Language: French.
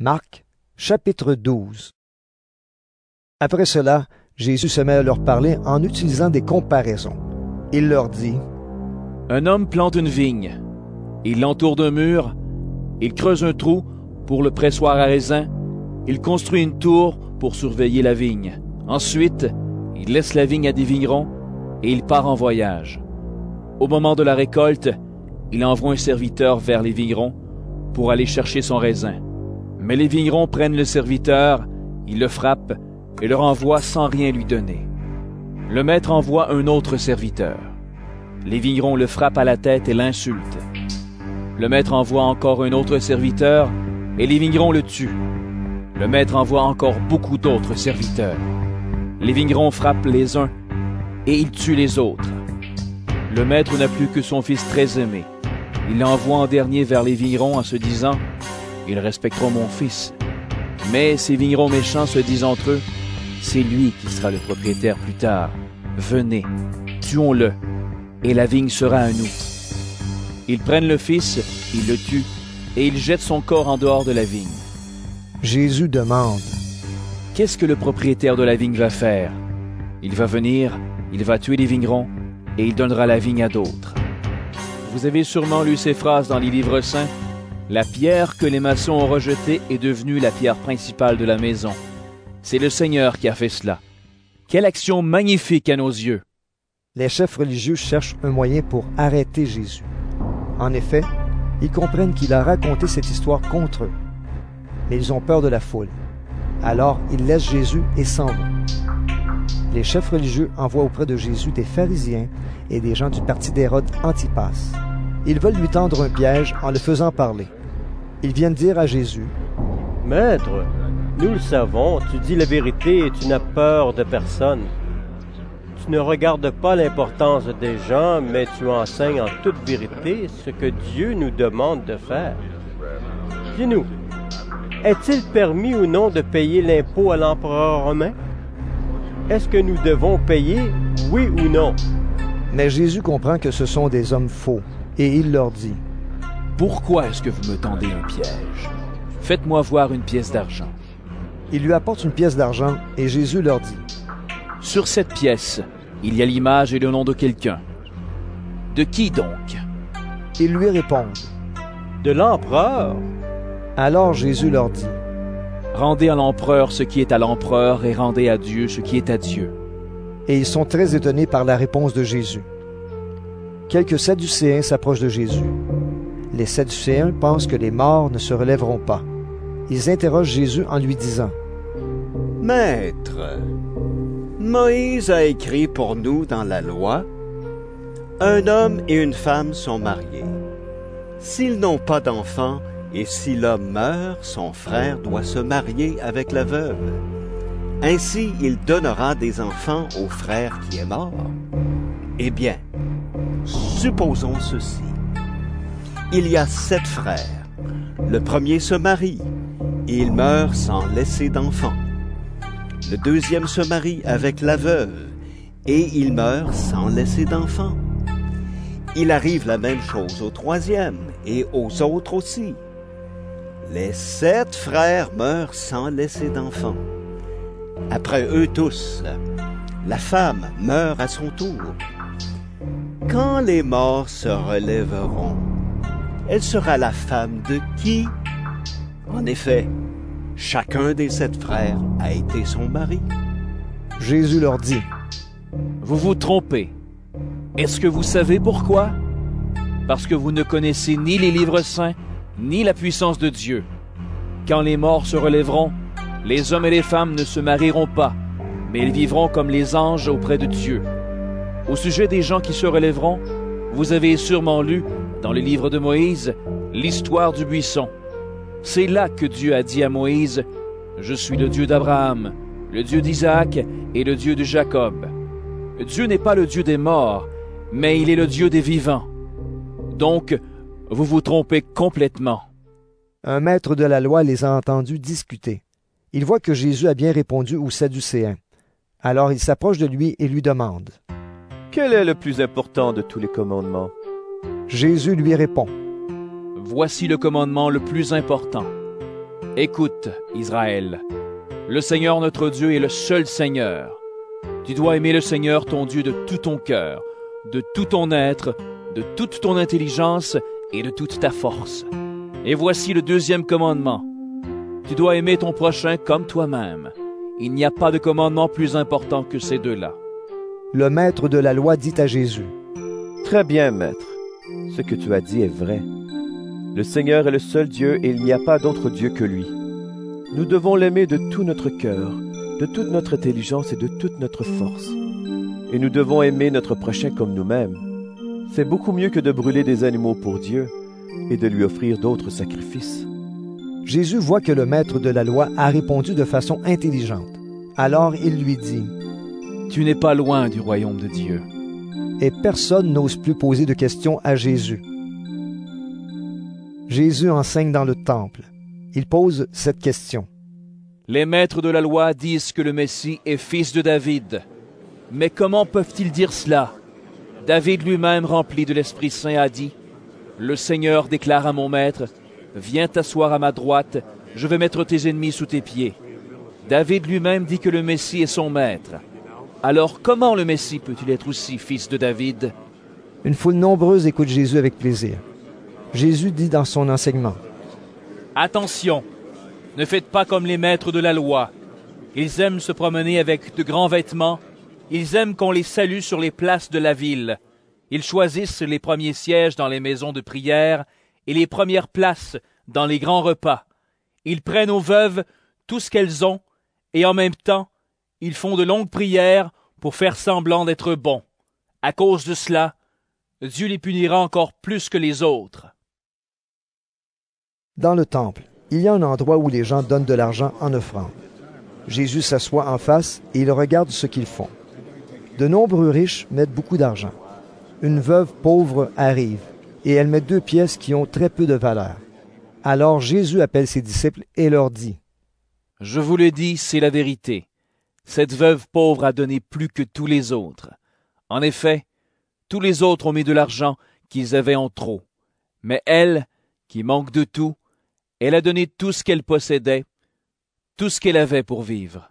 Marc, chapitre 12. Après cela, Jésus se met à leur parler en utilisant des comparaisons. Il leur dit: Un homme plante une vigne. Il l'entoure d'un mur. Il creuse un trou pour le pressoir à raisin. Il construit une tour pour surveiller la vigne. Ensuite, il laisse la vigne à des vignerons et il part en voyage. Au moment de la récolte, il envoie un serviteur vers les vignerons pour aller chercher son raisin. Mais les vignerons prennent le serviteur, ils le frappent et le renvoient sans rien lui donner. Le maître envoie un autre serviteur. Les vignerons le frappent à la tête et l'insultent. Le maître envoie encore un autre serviteur et les vignerons le tuent. Le maître envoie encore beaucoup d'autres serviteurs. Les vignerons frappent les uns et ils tuent les autres. Le maître n'a plus que son fils très aimé. Il l'envoie en dernier vers les vignerons en se disant: Ils respecteront mon fils. Mais ces vignerons méchants se disent entre eux: C'est lui qui sera le propriétaire plus tard. Venez, tuons-le, et la vigne sera à nous. Ils prennent le fils, ils le tuent, et ils jettent son corps en dehors de la vigne. Jésus demande: Qu'est-ce que le propriétaire de la vigne va faire? Il va venir, il va tuer les vignerons, et il donnera la vigne à d'autres. Vous avez sûrement lu ces phrases dans les livres saints. La pierre que les maçons ont rejetée est devenue la pierre principale de la maison. C'est le Seigneur qui a fait cela. Quelle action magnifique à nos yeux! Les chefs religieux cherchent un moyen pour arrêter Jésus. En effet, ils comprennent qu'il a raconté cette histoire contre eux. Mais ils ont peur de la foule. Alors, ils laissent Jésus et s'en vont. Les chefs religieux envoient auprès de Jésus des pharisiens et des gens du parti d'Hérode Antipas. Ils veulent lui tendre un piège en le faisant parler. Ils viennent dire à Jésus: Maître, nous le savons, tu dis la vérité et tu n'as peur de personne. Tu ne regardes pas l'importance des gens, mais tu enseignes en toute vérité ce que Dieu nous demande de faire. Dis-nous, est-il permis ou non de payer l'impôt à l'empereur romain? Est-ce que nous devons payer, oui ou non? Mais Jésus comprend que ce sont des hommes faux, et il leur dit: Pourquoi est-ce que vous me tendez un piège? Faites-moi voir une pièce d'argent. Il lui apporte une pièce d'argent, et Jésus leur dit: Sur cette pièce, il y a l'image et le nom de quelqu'un. De qui donc? Ils lui répondent: De l'empereur. Alors Jésus leur dit: Rendez à l'empereur ce qui est à l'empereur et rendez à Dieu ce qui est à Dieu. Et ils sont très étonnés par la réponse de Jésus. Quelques Sadducéens s'approchent de Jésus. Les Sadducéens pensent que les morts ne se relèveront pas. Ils interrogent Jésus en lui disant: Maître, Moïse a écrit pour nous dans la loi: Un homme et une femme sont mariés. S'ils n'ont pas d'enfants, et si l'homme meurt, son frère doit se marier avec la veuve. Ainsi, il donnera des enfants au frère qui est mort. Eh bien, supposons ceci. Il y a 7 frères. Le premier se marie, et il meurt sans laisser d'enfants. Le deuxième se marie avec la veuve, et il meurt sans laisser d'enfants. Il arrive la même chose au troisième, et aux autres aussi. Les 7 frères meurent sans laisser d'enfants. Après eux tous, la femme meurt à son tour. Quand les morts se relèveront, elle sera la femme de qui? En effet, chacun des 7 frères a été son mari. Jésus leur dit: Vous vous trompez. Est-ce que vous savez pourquoi? Parce que vous ne connaissez ni les livres saints, ni la puissance de Dieu. Quand les morts se relèveront, les hommes et les femmes ne se marieront pas, mais ils vivront comme les anges auprès de Dieu. Au sujet des gens qui se relèveront, vous avez sûrement lu, dans le livre de Moïse, l'histoire du buisson. C'est là que Dieu a dit à Moïse: Je suis le Dieu d'Abraham, le Dieu d'Isaac et le Dieu de Jacob. Dieu n'est pas le Dieu des morts, mais il est le Dieu des vivants. Donc, vous vous trompez complètement. Un maître de la loi les a entendus discuter. Il voit que Jésus a bien répondu aux Sadducéens. Alors il s'approche de lui et lui demande: Quel est le plus important de tous les commandements? Jésus lui répond: Voici le commandement le plus important. Écoute, Israël, le Seigneur notre Dieu est le seul Seigneur. Tu dois aimer le Seigneur ton Dieu de tout ton cœur, de tout ton être, de toute ton intelligence et de toute ta force. Et voici le deuxième commandement. Tu dois aimer ton prochain comme toi-même. Il n'y a pas de commandement plus important que ces deux-là. Le maître de la loi dit à Jésus, « Très bien, maître. Ce que tu as dit est vrai. Le Seigneur est le seul Dieu et il n'y a pas d'autre Dieu que lui. Nous devons l'aimer de tout notre cœur, de toute notre intelligence et de toute notre force. Et nous devons aimer notre prochain comme nous-mêmes. C'est beaucoup mieux que de brûler des animaux pour Dieu et de lui offrir d'autres sacrifices. » Jésus voit que le maître de la loi a répondu de façon intelligente. Alors il lui dit, « Tu n'es pas loin du royaume de Dieu. » Et personne n'ose plus poser de questions à Jésus. Jésus enseigne dans le temple. Il pose cette question. Les maîtres de la loi disent que le Messie est fils de David. Mais comment peuvent-ils dire cela? David lui-même, rempli de l'Esprit Saint, a dit, « Le Seigneur déclare à mon maître, « Viens t'asseoir à ma droite, je vais mettre tes ennemis sous tes pieds. » David lui-même dit que le Messie est son maître. Alors comment le Messie peut-il être aussi fils de David? Une foule nombreuse écoute Jésus avec plaisir. Jésus dit dans son enseignement, « Attention, ne faites pas comme les maîtres de la loi. Ils aiment se promener avec de grands vêtements. Ils aiment qu'on les salue sur les places de la ville. Ils choisissent les premiers sièges dans les maisons de prière et les premières places dans les grands repas. Ils prennent aux veuves tout ce qu'elles ont, et en même temps, ils font de longues prières pour faire semblant d'être bons. À cause de cela, Dieu les punira encore plus que les autres. » Dans le temple, il y a un endroit où les gens donnent de l'argent en offrande. Jésus s'assoit en face et il regarde ce qu'ils font. De nombreux riches mettent beaucoup d'argent. Une veuve pauvre arrive et elle met 2 pièces qui ont très peu de valeur. Alors Jésus appelle ses disciples et leur dit, « Je vous le dis, c'est la vérité. Cette veuve pauvre a donné plus que tous les autres. En effet, tous les autres ont mis de l'argent qu'ils avaient en trop. Mais elle, qui manque de tout, elle a donné tout ce qu'elle possédait, tout ce qu'elle avait pour vivre. »